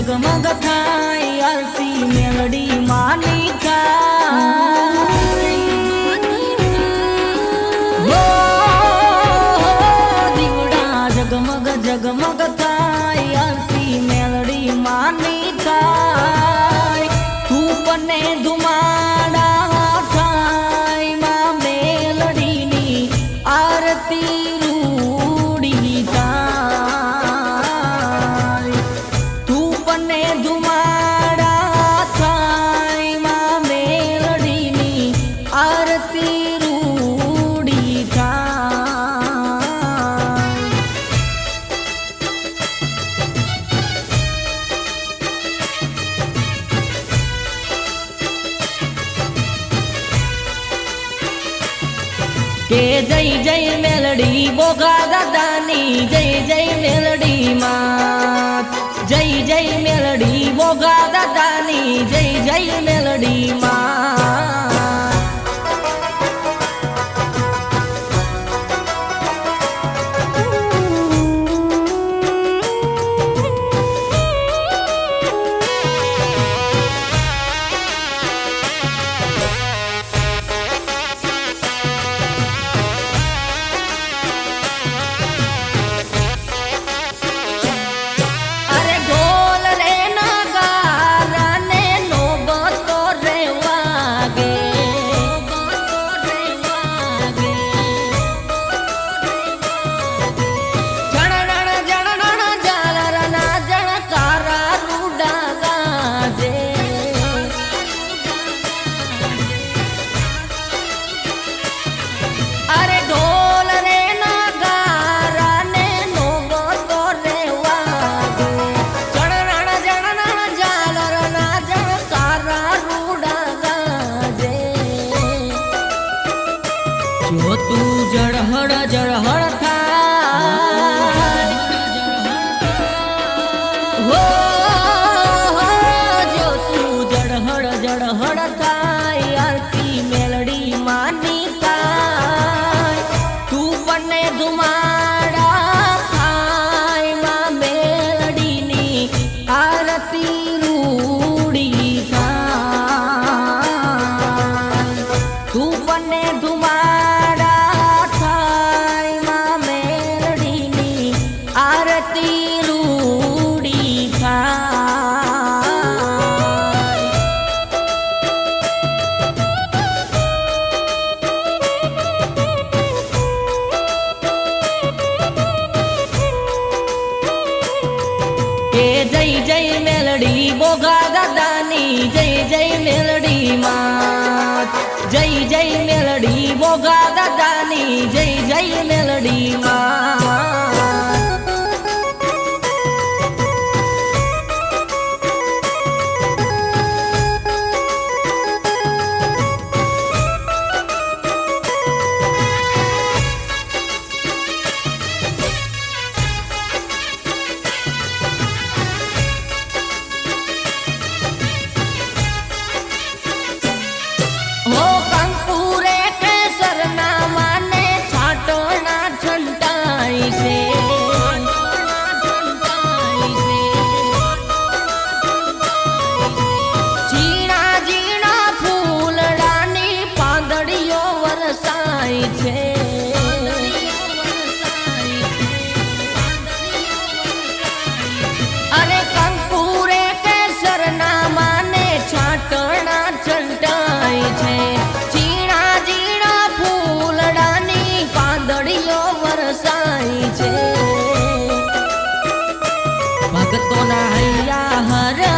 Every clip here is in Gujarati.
જગમગ થાય આરતી મેલડી માની થાય દીવડા જગમગ જગમગ થાય આરતી મેલડી માની થાય તું બને ધુમાડા થાય માં મેલડીની આરતી કે જય જય મેલડી બોગા દાદાની જય જય મેલડી માં જય જય મેલડી બોગા દાદાની જય જય મેલડી માં જો તું જળહળ જળહળ થાય જો તું જળહળ જળહળ થાય આરતી મેલડી માની થાય તું બને ધુમાડા થાય માં મેલડીની આરતી રૂડી થાય તું બને જય જય મેલડી બોગા દાદાની જય જય મેલડી માં જય જય મેલડી બોગા દાદાની જય જય મેલડી માં અને કંકુરે કેસર ના માને છાટણા છંટાય છે ઝીણા ઝીણા ફૂલડાની પાંદડીઓ વરસાય છે ભક્તોના હૈયા હર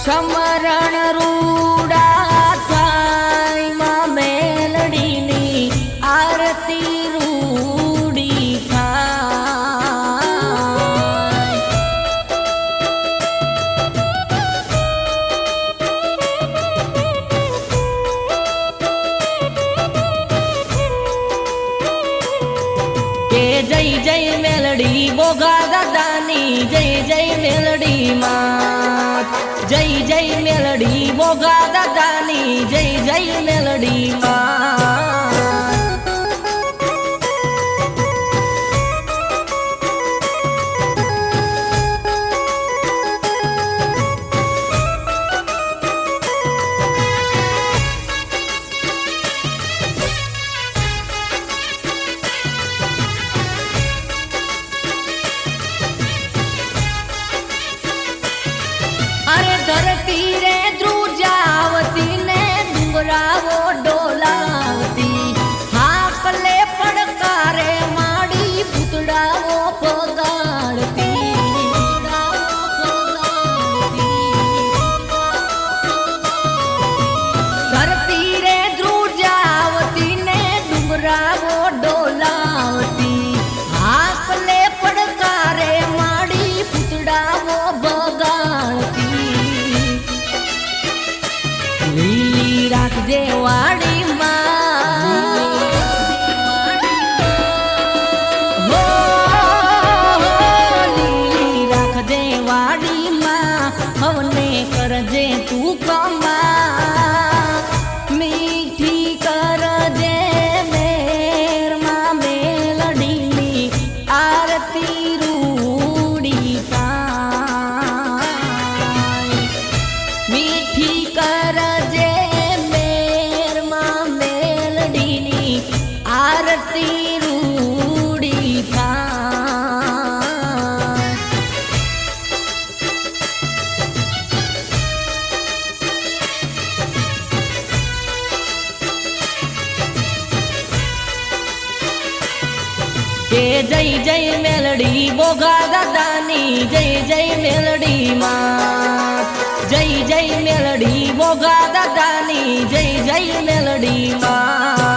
સમરણ રૂડા બોગા દાદાની જય જય મેલડી માં જય જય મેલડી બોગા દાદાની જય જય મેલડી માં ધરતી રે ધ્રુજાવતી ને ડુંગરાઓ ડોલાવતી હાકલે પડકારે માડી પૂતળાઓ પગાડતી ધરતી રે ધ્રુજાવતી ને ડુંગરાઓ ડોલાવતી હાકલે પડકારે માડી પૂતળાઓ બગાડતી લીલી રાખજે વાડી લીલી રાખજે વાડી હવને કરજે તું કમા મીઠી કરજે મેરમાં મેલડીની આરતી રૂડી થાય મીઠી કરજે મેરમાં મેલડીની આરતી રૂડી થાય કે જય જય મેલડી બોગા દાદાની જય જય મેલડી માં જય જય મેલડી બોગા દાદાની જય જય મેલડી માં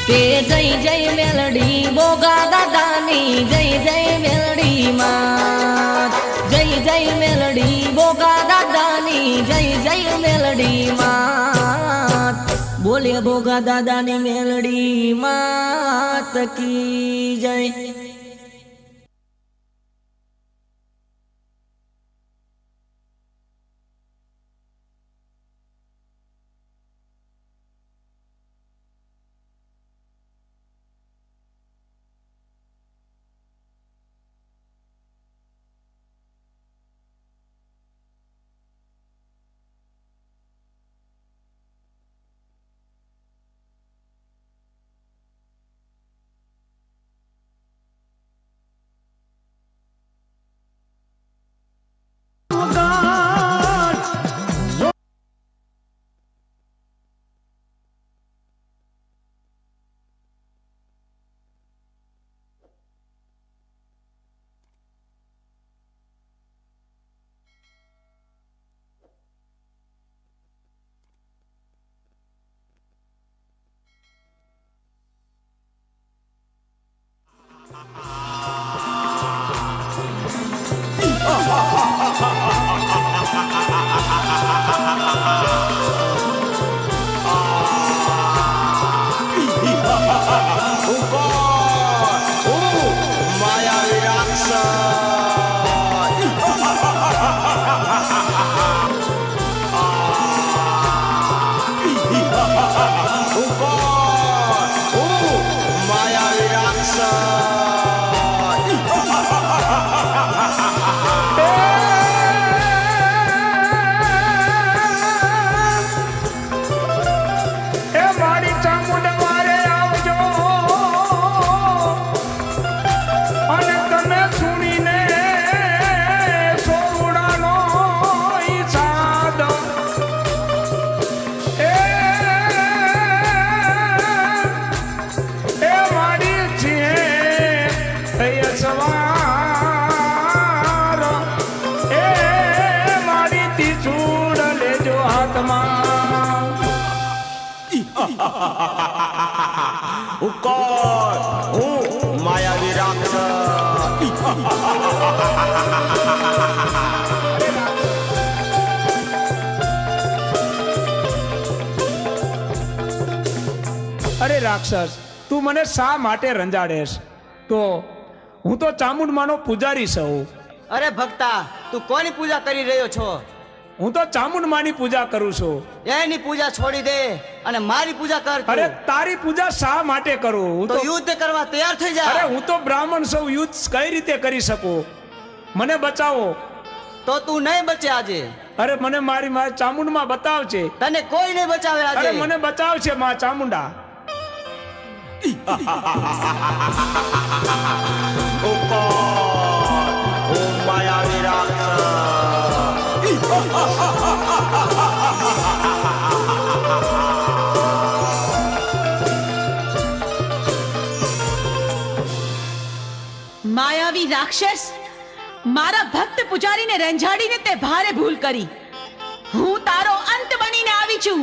કે જય જય મેલડી બોગા દાદાની જય જય મેલડી માં જય જય મેલડી બોગા દાદાની જય જય મેલડી માં બોલે બોગા દાદાની મેલડી માત કી જય થઈ સવાર એ મારી તીચૂડ લેજો હાથમાં હું માયાવી રાક્ષસ અરે રાક્ષસ તું મને શા માટે રંજાડેશ તો હું તો ચામુંડમાનો પૂજારી છું અરે ભક્તા તું કોની પૂજા કરી રહ્યો છો? હું તો ચામુંડમાની પૂજા કરું છું એની પૂજા છોડી દે અને મારી પૂજા કર તું. અરે તારી પૂજા શા માટે કરું હું તો તો યુદ્ધ કરવા તૈયાર થઈ જા. અરે હું તો બ્રાહ્મણ છું યુદ્ધ કઈ રીતે કરી શકું મને બચાવો તો તું નહીં બચે આજે. અરે મને મારી ચામુંડમાં બતાવશે તને કોઈ નહીં બચાવે અરે આજે. મને બચાવશે માં ચામુંડા હું માયાવી રાક્ષસ માયાવી રાક્ષસ, મારા ભક્ત પૂજારીને રંજાડીને તે ભારે ભૂલ કરી. હું તારો અંત બનીને આવી છું.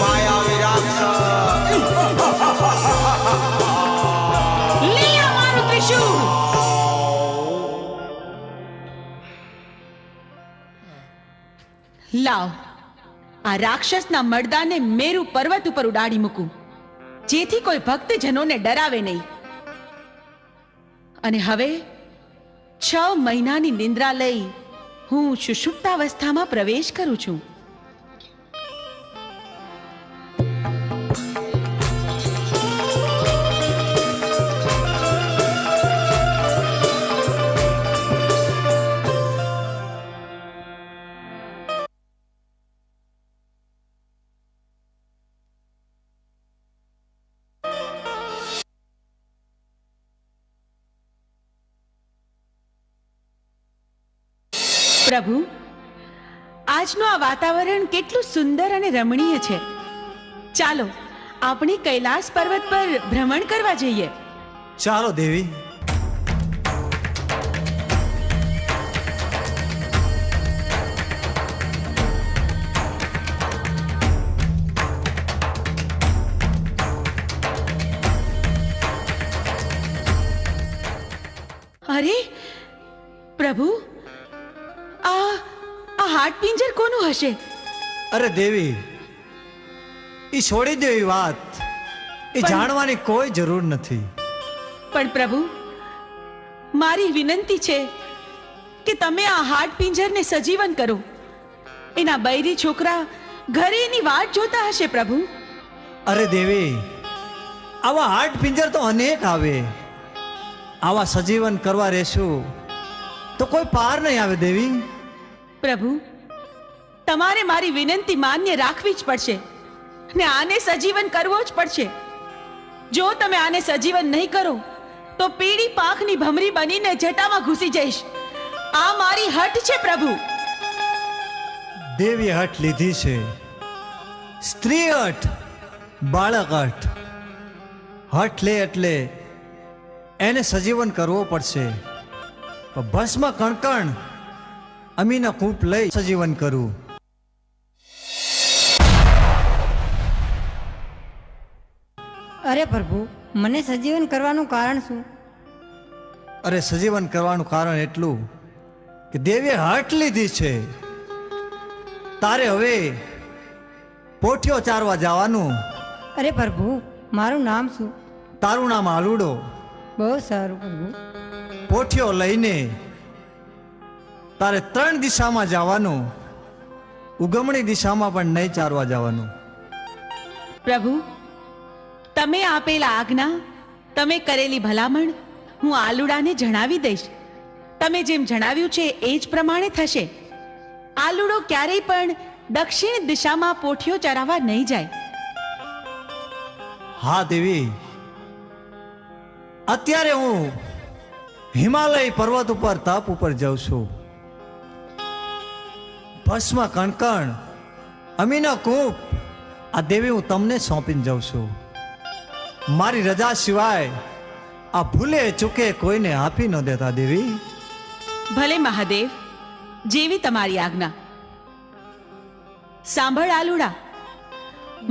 માયાવી રાક્ષસ લે આ મારું ત્રિશૂળ. લાવ, આ રાક્ષસના મર્દાને મેરુ પર્વત ઉપર ઉડાડી મૂકું, જેથી કોઈ ભક્તજનોને ડરાવે નહીં. અને હવે 6 મહિનાની નિંદ્રા લઈ હું સુષુપ્તાવસ્થામાં પ્રવેશ કરું છું. પ્રભુ, આજનું આ વાતાવરણ કેટલું સુંદર અને રમણીય છે. ચાલો આપણે કૈલાસ પર્વત પર ભ્રમણ કરવા જઈએ. ચાલો દેવી. અરે પ્રભુ, આ હાડપિંજર કોનું હશે? અરે દેવી, એ છોડી દો એ વાત. એ જાણવાની કોઈ જરૂર નથી. પણ પ્રભુ, મારી વિનંતી છે કે તમે આ હાડપિંજરને સજીવન કરો. એના બૈરી છોકરા ઘરે એની વાટ જોતા હશે પ્રભુ. અરે દેવી, આવા હાડ પિંજર તો અનેક આવે. આવા સજીવન કરવા રહેશું તો કોઈ પાર નહીં આવે દેવી. પ્રભુ, તમારે મારી વિનંતી માન્ય રાખવી જ પડશે ને આને સજીવન કરવો જ પડશે. જો તમે આને સજીવન નહીં કરો તો પીળી પાંખની ભમરી બનીને જટામાં ઘૂસી જઈશ. આ મારી હઠ છે પ્રભુ. દેવી હઠ લીધી છે. સ્ત્રી હઠ, બાળક હઠ. હઠ લે એટલે એને સજીવન કરવો પડશે. પણ ભસ્મ કણકણ અમીના કૂપ લઈ સજીવન કરું. અરે પ્રભુ, મને સજીવન કરવાનું કારણ શું? અરે સજીવન કરવાનું કારણ એટલું કે દેવીએ હઠ લીધી છે. તારે હવે પોઠિયો ચારવા જવાનું. અરે પ્રભુ, મારું નામ શું? તારું નામ આલુડો. બહુ સારું પ્રભુ. પોઠિયો લઈને તારે 3 દિશામાં જવાનું. ઉગમણી દિશામાં પણ નહીં ચારવા જવાનું. પ્રભુ, તમે આપેલા આજ્ઞા, તમે કરેલી ભલામણ હું આલુડાને જણાવી દઈશ. તમે જેમ જણાવ્યું છે એ જ પ્રમાણે થશે. આલુડો ક્યારેય પણ દક્ષિણ દિશામાં પોઠિયો ચરાવવા નહીં જાય. હા દેવી, અત્યારે હું હિમાલય પર્વત ઉપર તપ ઉપર જાઉં છું. ભસ્મ કણકણ અમીનો કૂપ આ દેવી હું તમને સોંપીને જાઉં છું. મારી રજા સિવાય આ ભૂલે ચૂકે કોઈને આપી ન દેતા દેવી. ભલે મહાદેવ, જેવી તમારી આજ્ઞા. સાંભળ આલુડા,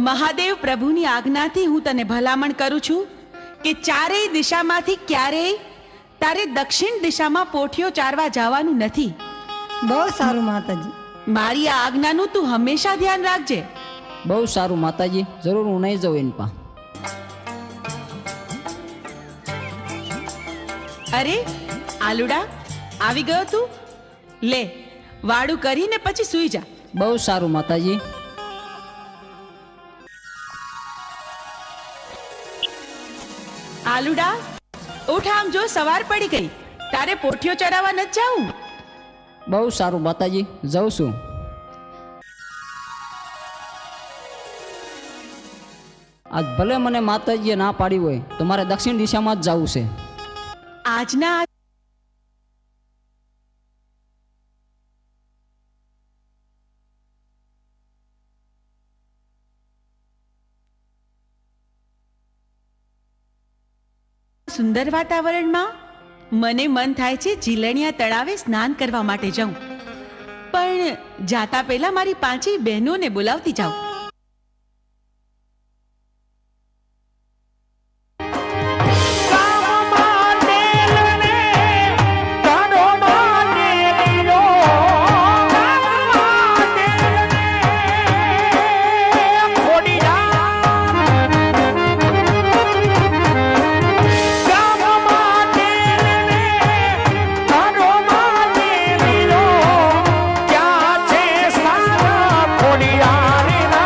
મહાદેવ પ્રભુની આજ્ઞાથી હું તને ભલામણ કરું છું કે ચારેય દિશામાંથી ક્યારેય તારે દક્ષિણ દિશામાં પોઠિયો ચારવા જવાનું નથી. બહુ સારું માતાજી. મારી આ આજ્ઞાનું તું હંમેશા ધ્યાન રાખજે. બહુ સારું માતાજી, જરૂર હું નહીં જાઉં એની પા. અરે આલુડા, આવી ગયો તું? લે, વાડું કરીને પછી સૂઈ જા. બહુ સારું માતાજી. આલુડા, ઉઠ, આમ જો સવાર પડી ગઈ. તારે પોઠિયો ચડાવવા ન જાઉં? બહુ સારું માતાજી, જાઉં છું. આજ ભલે મને માતાજીએ ના પાડી હોય તો મારે દક્ષિણ દિશામાં જ જવું છે. આજના સુંદર વાતાવરણમાં મને મન થાય છે જીલણિયા તળાવે સ્નાન કરવા માટે જાઉં, પણ જાતા પહેલા મારી પાંચેય બહેનોને બોલાવતી જાઉં. ક્યાં છે સ્થાન ખોડિયાર ના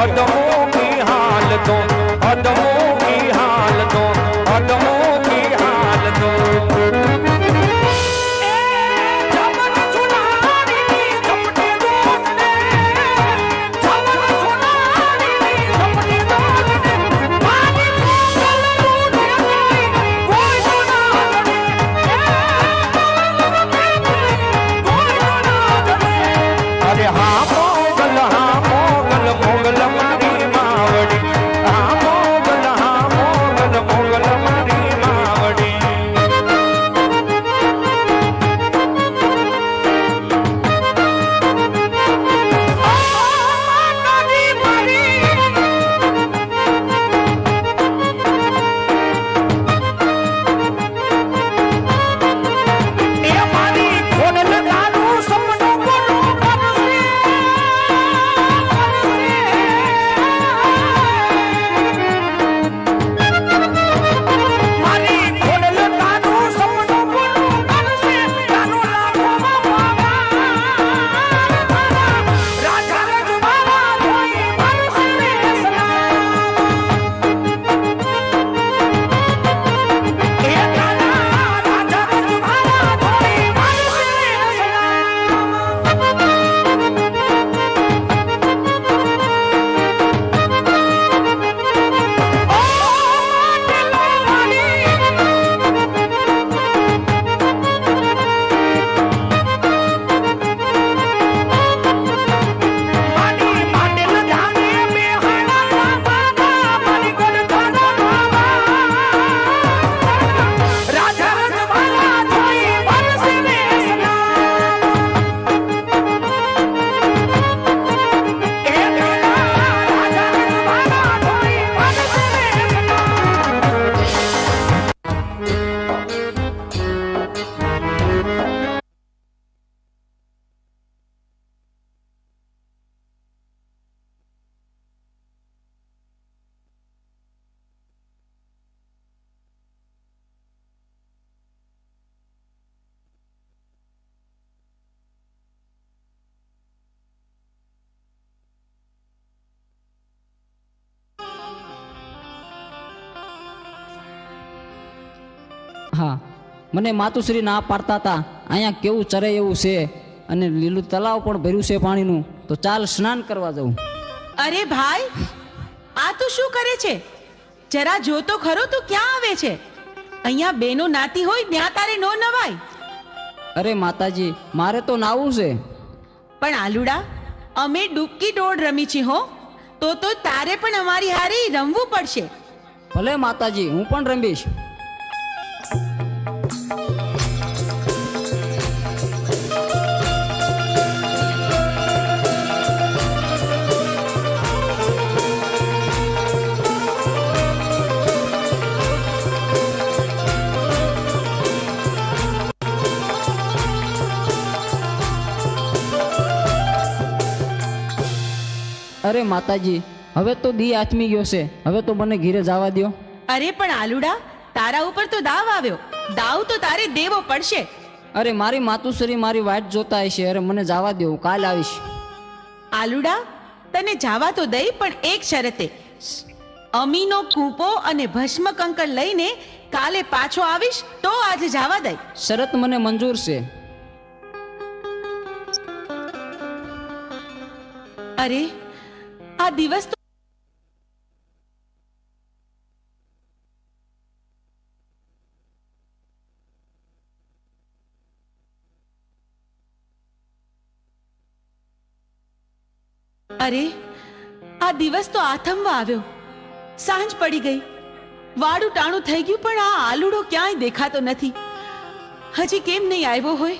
अदमों की हाल दो, अदमों की हाल दो, अदमों की हाल दो। अरे हाँ मोगल मोगल मारी मावड़ी, हाँ मोगल मोगल मारी मावड़ी। હા, મને માતુશ્રી ના પાડતા હતા અહીંયા કેવું ચરે એવું છે અને લીલું તલાવ પણ ભર્યું છે પાણીનું, તો ચાલ સ્નાન કરવા જવું. અરે ભાઈ, આ તું શું કરે છે? જરા જો તો ખરો, તું ક્યાં આવે છે? અહીંયા બેનો નાતી હોય ત્યાં તારે નો નવાય. અરે માતાજી, મારે તો નાવું છે. પણ આલુડા, અમે ડૂબકી દોડ રમી છે હો, તો તારે પણ અમારી હારે રમવું પડશે. ભલે માતાજી, હું પણ રમીશ. અરે માતાજી, હવે તો દી આથમી ગયો છે, હવે તો મને ઘીરે જવા દ્યો. અરે પણ આલુડા, તારા ઉપર તો દાવ આવ્યો, દાવ તો તારે દેવો પડશે. અરે મારી માતુશ્રી મારી વાટ જોતા હશે. અરે મને જવા દો, હું કાલ આવીશ. આલુડા, તને જાવા તો દઈ, પણ એક શરતે. અમીનો કૂપો અને ભસ્મ કંકર લઈને કાલે પાછો આવીશ તો આજે જવા દઈ. શરત મને મંજૂર છે. અરે આ દિવસ તો આથમવા આવ્યો. સાંજ પડી ગઈ, વાડું ટાણું થઈ ગયું, પણ આ આલુડો ક્યાંય દેખાતો નથી. હજી કેમ નહીં આવ્યો હોય?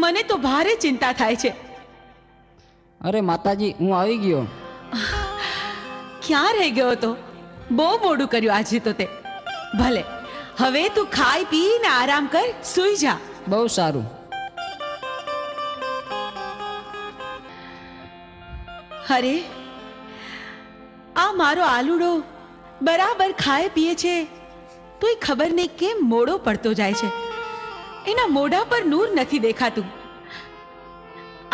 મને તો ભારે ચિંતા થાય છે. અરે માતાજી, હું આવી ગયો. ક્યાં રહી ગયો હતો? બહુ મોડું કર્યું આજે તો તે. ભલે, હવે તું ખાઈ પીને આરામ કર, સૂઈ જા. બહુ સારું. અરે આ મારો આલુડો બરાબર ખાય પીએ છે, તોય ખબર નહીં કેમ મોડો પડતો જાય છે. એના મોઢા પર નૂર નથી દેખાતું.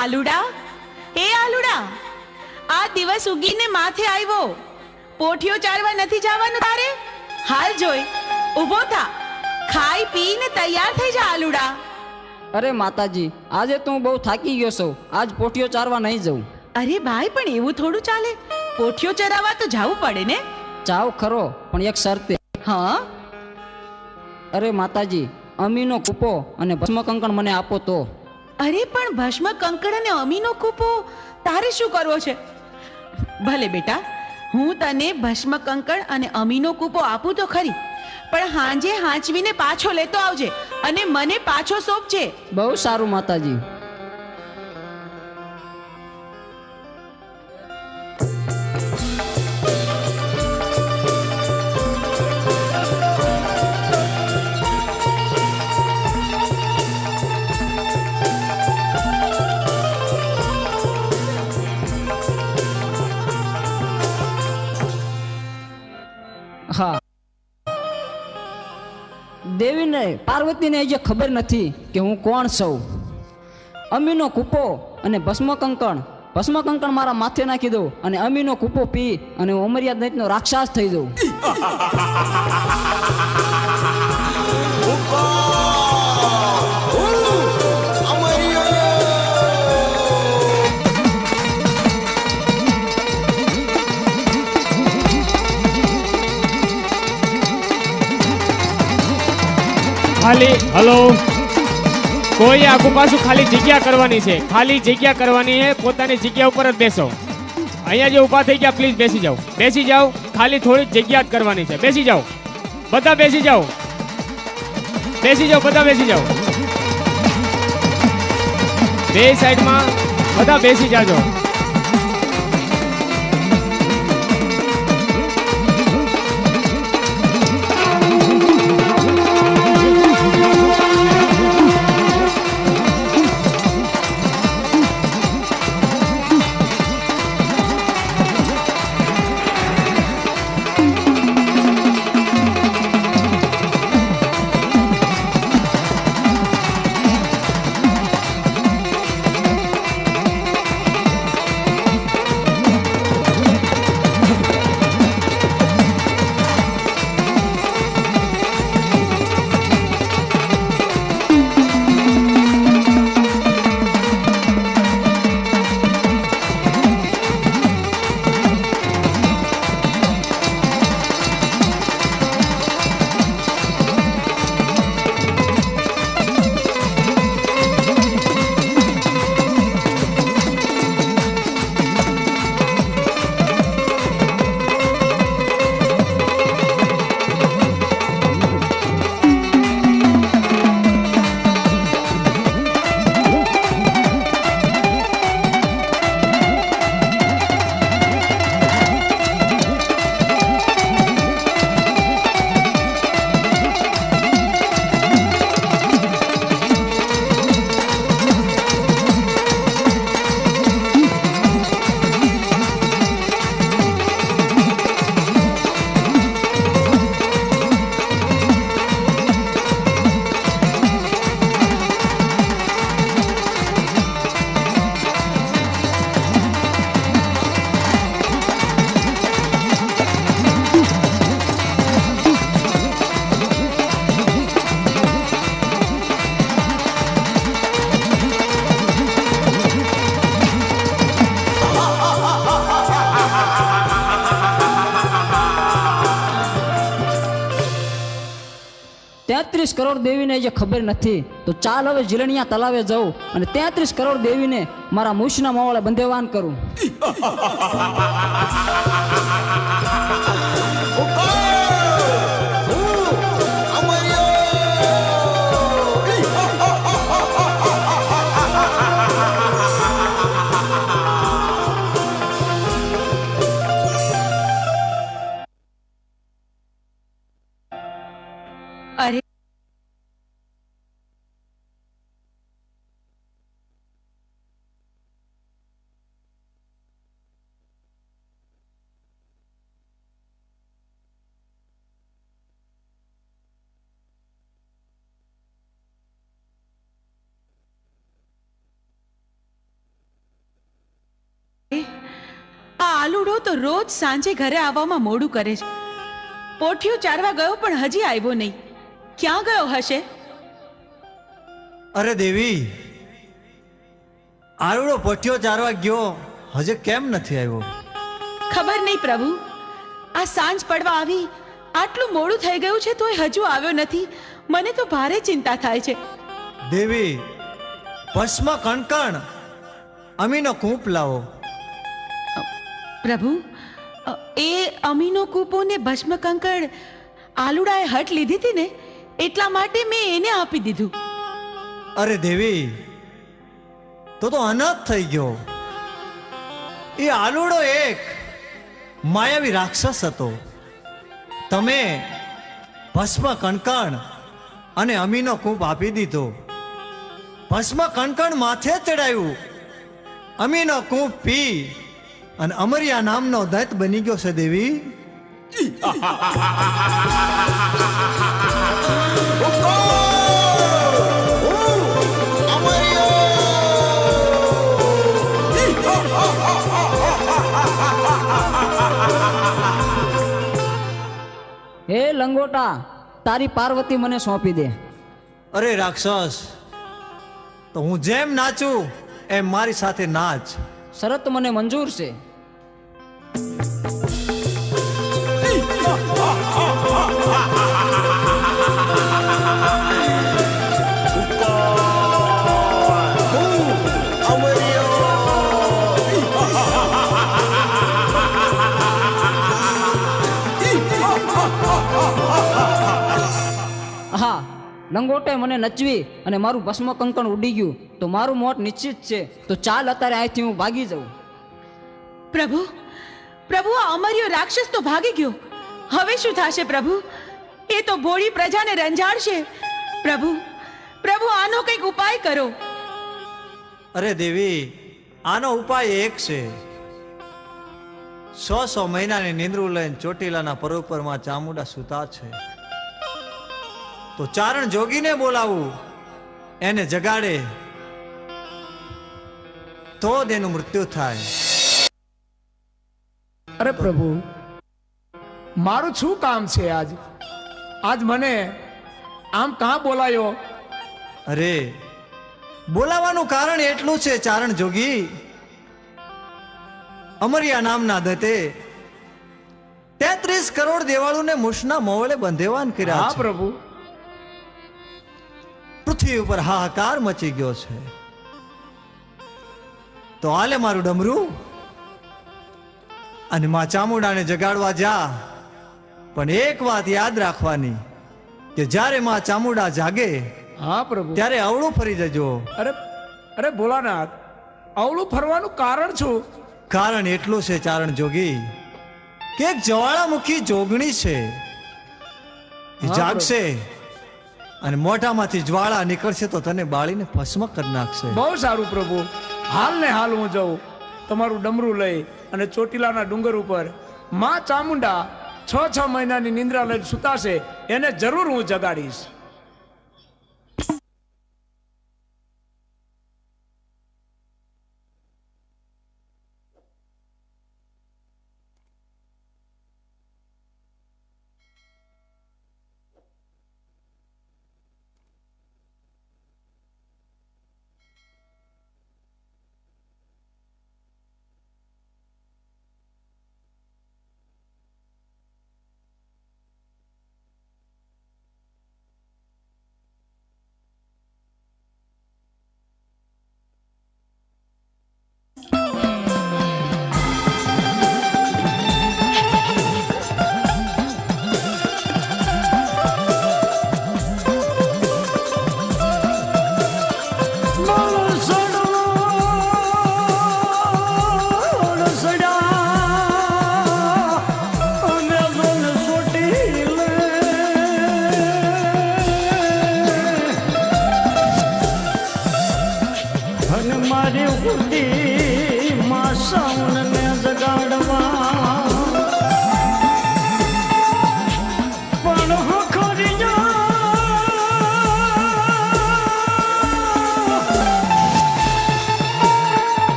આલુડા, એ આલુડા, આ દિવસ ઉગીને માથે આવ્યો. પોઠિયો ચારવા નથી જવાનું તારે? હાલ જોઈ, ઊભો થા, ખાઈ પીને તૈયાર થઈ જા આલુડા. અરે માતાજી, આજે તો હું બહુ થાકી ગયો છું. આજ પોઠિયો ચારવા નહીં જઉં. અરે ભાઈ, પણ એવું થોડું ચાલે. પોઠિયો ચરાવવા તો જવું પડે ને. જાવ ખરો, પણ એક શરતે. હા, અરે માતાજી, અમીનો કૂપો અને ભસ્મ કંકણ મને આપો તો. અરે પણ ભસ્મ કંકણ અને અમીનો કૂપો તારે શું કરવો છે? ભલે બેટા, હું તને ભસ્મ કંકણ અને અમીનો કૂપો આપું તો ખરી, પણ હાંજે હાંચવીને પાછો લેતો આવજે અને મને પાછો સોંપજે. બહુ સારું માતાજી. હા, દેવીને પાર્વતીને જે ખબર નથી કે હું કોણ છું. અમીનો કૂપો અને ભસ્મ કંકણ મારા માથે નાખી દઉં અને અમીનો કૂપો પી અને હું અમર્યાદ દૈત્યનો રાક્ષસ થઈ જાઉં. ખાલી હલો, કોઈ આગુ પાછું ખાલી જગ્યા કરવાની છે. ખાલી જગ્યા કરવાની છે. પોતાની જગ્યા ઉપર જ બેસો. અહીંયા જે ઊભા થઈ ગયા પ્લીઝ બેસી જાઓ. બેસી જાઓ, ખાલી થોડી જગ્યા જ કરવાની છે. બેસી જાઓ, બધા બેસી જાઓ. બેસી જાઓ, બધા બેસી જાઓ. બે સાઈડમાં બધા બેસી જાજો. કરોડ દેવીને જે ખબર નથી તો ચાલ હવે જીલણિયા તલાવે જાઉં અને 33 કરોડ દેવીને મારા મૂછના મોવાળે બંધેવાન કરું. અરે આ આલુડો તો રોજ સાંજે ઘરે આવવામાં મોડું કરે છે. પોઠિયો ચારવા ગયો પણ હજી આવ્યો નહીં. ક્યાં ગયો હશે? અરે દેવી, આરુડો પઠ્યો ચારવા ગયો, હજે કેમ નથી આવ્યો? ખબર નહીં પ્રભુ. આ સાંજ પડવા આવી, આટલું મોડું થઈ ગયું છે તોય હજુ આવ્યો નથી. મને તો ભારે ચિંતા થાય છે. દેવી, ભસ્મ કણકણ અમીનો કૂપ લાવો. પ્રભુ, એ અમીનો કૂપો ને ભસ્મ કંકણ આલુડાએ હટ લીધી હતી ને, એટલા માટે મેં એને આપી દીધું. અરે દેવી, તો અનાથ થઈ ગયો. એ આલુડો એક માયાવી રાક્ષસ હતો. તમે ભસ્મ કણકણ અને અમીનો કૂપ આપી દીધો. ભસ્મ કણકણ માથે ચડાવ્યું, અમીનો કૂપ પી અને અમરિયા નામનો દૈત બની ગયો છે દેવી. હે લંગોટા, તારી પાર્વતી મને સોંપી દે. અરે રાક્ષસ, તો હું જેમ નાચું એમ મારી સાથે નાચ. શરત મને મંજૂર છે. હા, લંગોટે મને નચવી અને મારું ભસ્મ કંકણ ઉડી ગયું તો મારું મોત નિશ્ચિત છે. તો ચાલ અત્યારે અહીંથી હું ભાગી જાઉં. પ્રભુ, પ્રભુ, આ અમર્યો રાક્ષસ તો ભાગી ગયો. હવે શું થશે પ્રભુ? એ તો ભોળી પ્રજાને રંજાડશે. પ્રભુ, પ્રભુ, આનો કંઈક ઉપાય કરો. અરે દેવી, આનો ઉપાય એક છે. 100 મહિનાની નિંદ્રું લઈને ચોટીલાના પરોપરમાં ચામુંડા સૂતા છે. તો ચારણ જોગીને બોલાવું, એને જગાડે તો જ એનું મૃત્યુ થાય. અરે પ્રભુ, મારું શું કામ છે આજ? આજ મને આમ કાં બોલાયો? અરે, બોલાવાનું કારણ એટલું છે ચારણ જોગી, અમરિયા નામના દત્તે 33 કરોડ દેવાળુને મુશના મોવલે બંધેવાન કર્યા હા છે. પ્રભુ. પૃથ્વી ઉપર હાહાકાર મચી ગયો છે. તો હાલે મારું ડમરું અને માં ચામુંડાને જગાડવા જા. પણ એક વાત યાદ રાખવાની કે જ્યારે માં ચામુંડા જાગે હા પ્રભુ. ત્યારે અવળું ફરી જજો. અરે અરે ભોલાનાથ, અવળું ફરવાનું કારણ શું? કારણ એટલું છે ચારણ જોગી કે એક જ્વાળામુખી જોગણી છે. એ હા, જાગશે અને મોઢામાંથી જ્વાળા નીકળશે તો તને બાળીને ભસ્મ કરી નાખશે. બહુ સારું પ્રભુ. હાલ ને હાલ હું જાઉં તમારું ડમરું લઈ અને ચોટીલાના ડુંગર ઉપર માં ચામુંડા 6 મહિનાની નિંદ્રા લઈને સુતાશે, એને જરૂર હું જગાડીશ.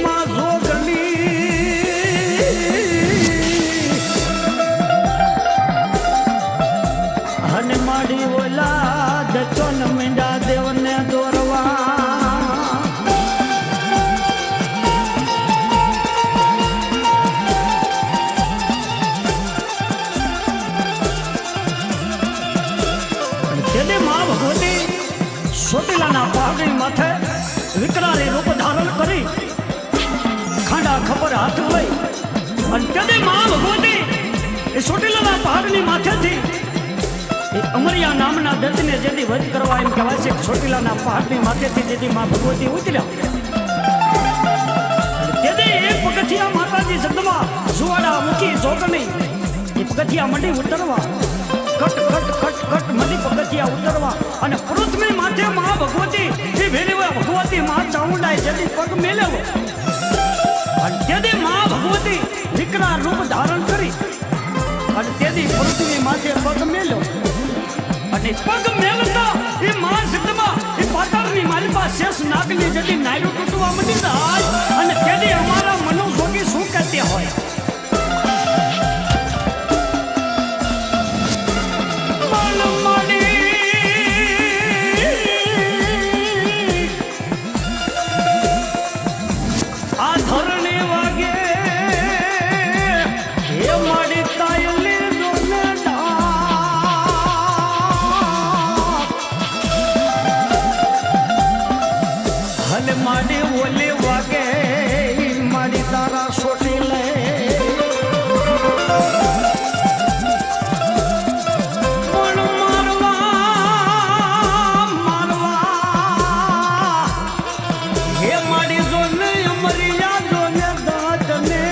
માં જોગણી અને માડી ઓલાદ ચોન મીંડા દેવને દોરવા તેને માં ભગવતી ચોટીલાના પહાડી માથે વિકરાળી રૂપ ધારણ કરી ખાંડા ખબર હાથ લઈ અને તેને માં ભગવતી એ ચોટીલાના પહાડની માથેથી એ અમરિયા નામના દત્તને જેથી વધ કરવા એમ કહેવાય છે કે ચોટીલાના પહાડની માથેથી જેથી માં ભગવતી ઉતર્યા તેથી એક પગથિયા માતાજી જગદંબા સુવાડા મુખી જોગણી એ પગથિયા મંડી ઉતરવા કટ કટ કટ કટ મંડી પગથિયા ઉતરવા અને પૃથ્વી માથે માં ભગવતી એ વેલીવા ભગવતી માં ચામુંડાએ જેથી પગ મેલ્યો અને તેથી માં ભગવતી વિકરાળ રૂપ ધારણ કરી અને તેથી પૃથ્વી માથે પગ મેલ્યો અને પગ મેલતા એ માં જગદંબા એ પાતાળની માલિકા શેષ નાગની જેથી નાયડું તૂટવા મંડી જાય અને તેથી અમારા મનો ભોગી શું કહેતી હોય માડી ઓલી વાગે માડી તારા છોટી લે પણ મારવા હે માડી જોને અમરિયા જોને દાતને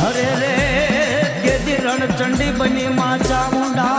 હરે રે કેદી રણચંડી બની માં ચામુંડા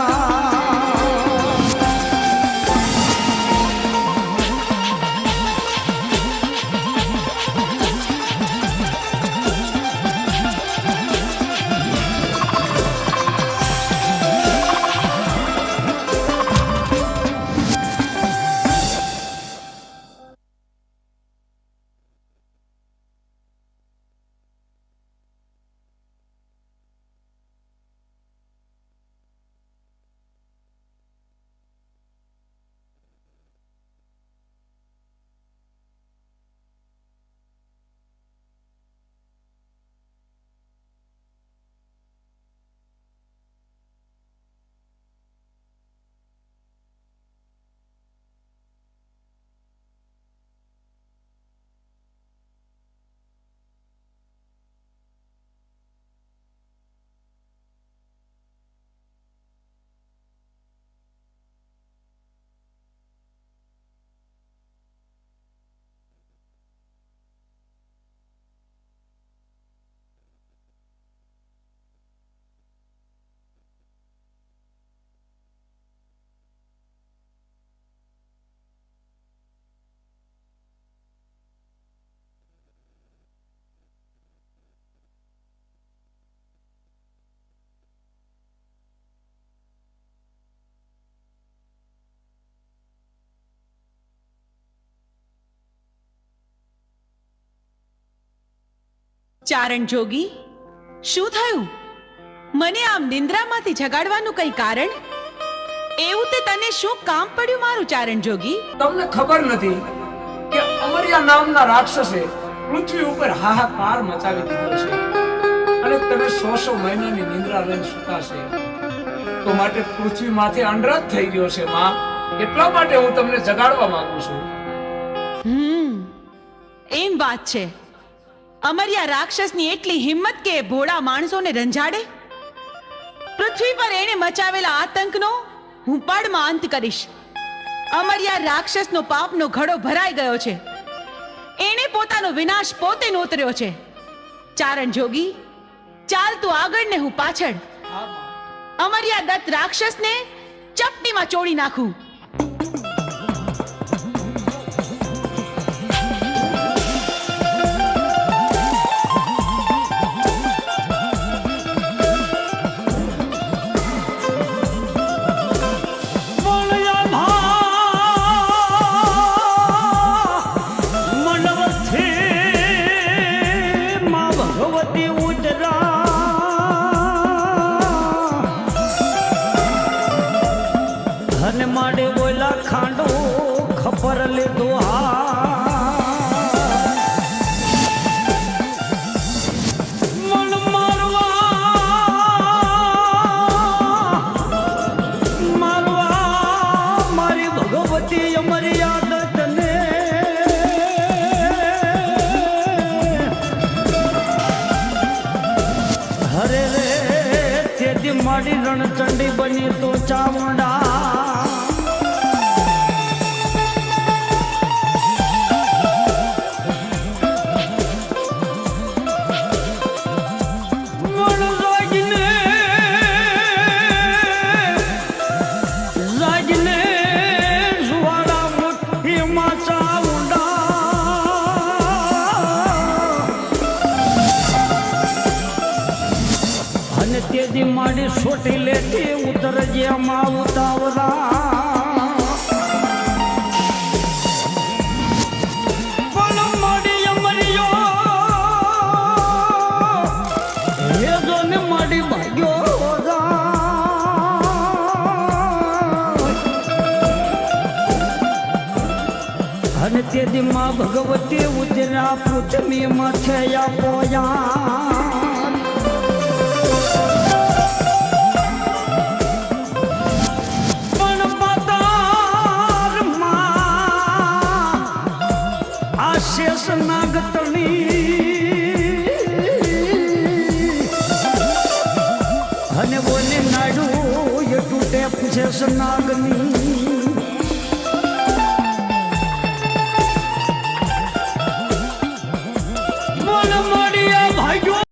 ચારણ જોગી, શું થયું? મને આમ નિંદ્રામાંથી જગાડવાનું કઈ કારણ? એવું તે તને શું કામ પડ્યું મારું ચારણ જોગી? તમને ખબર નથી કે અમરિયા નામના રાક્ષસે પૃથ્વી ઉપર હાહાકાર મચાવી દીધો છે અને તમે 100 મહિનાની નિંદ્રા લઈને સૂતા છે તો માટે પૃથ્વી માથે અંડરાજ થઈ ગયો છે માં. એટલા માટે હું તમને જગાડવા માંગુ છું. એમ વાત છે. અમરિયા રાક્ષસની એટલી હિંમત કે ભોળા માણસોને રંજાડે? પૃથ્વી પર એણે મચાવેલા આતંકનો હું પળમાં અંત કરીશ. અમરિયા રાક્ષસનો પાપનો ઘડો ભરાઈ ગયો છે. એણે પોતાનો વિનાશ પોતે નોતર્યો છે. ચારણ જોગી, ચાલ તું આગળ ને હું પાછળ. અમરિયા દત્ત રાક્ષસને ચપટીમાં ચોળી નાખું. ખાંડો ખબર લીધો મન મારવા મારી ભગવતી અમારી યાદ તને હરે રે તેથી મારી રણચંડી બની તો ચામુંડા મારી છોટી લેતી ઉતર જેમાં ઉતાવરા પણ મારી અમરિયો હે જો ને મારી ભાગ્યો અને તેથી માં ભગવતી ઉતરા પૃથ્વી માથે પોયા શેષ નાગતણી અને બોલે નાડું એ તૂટે શેષ નાગની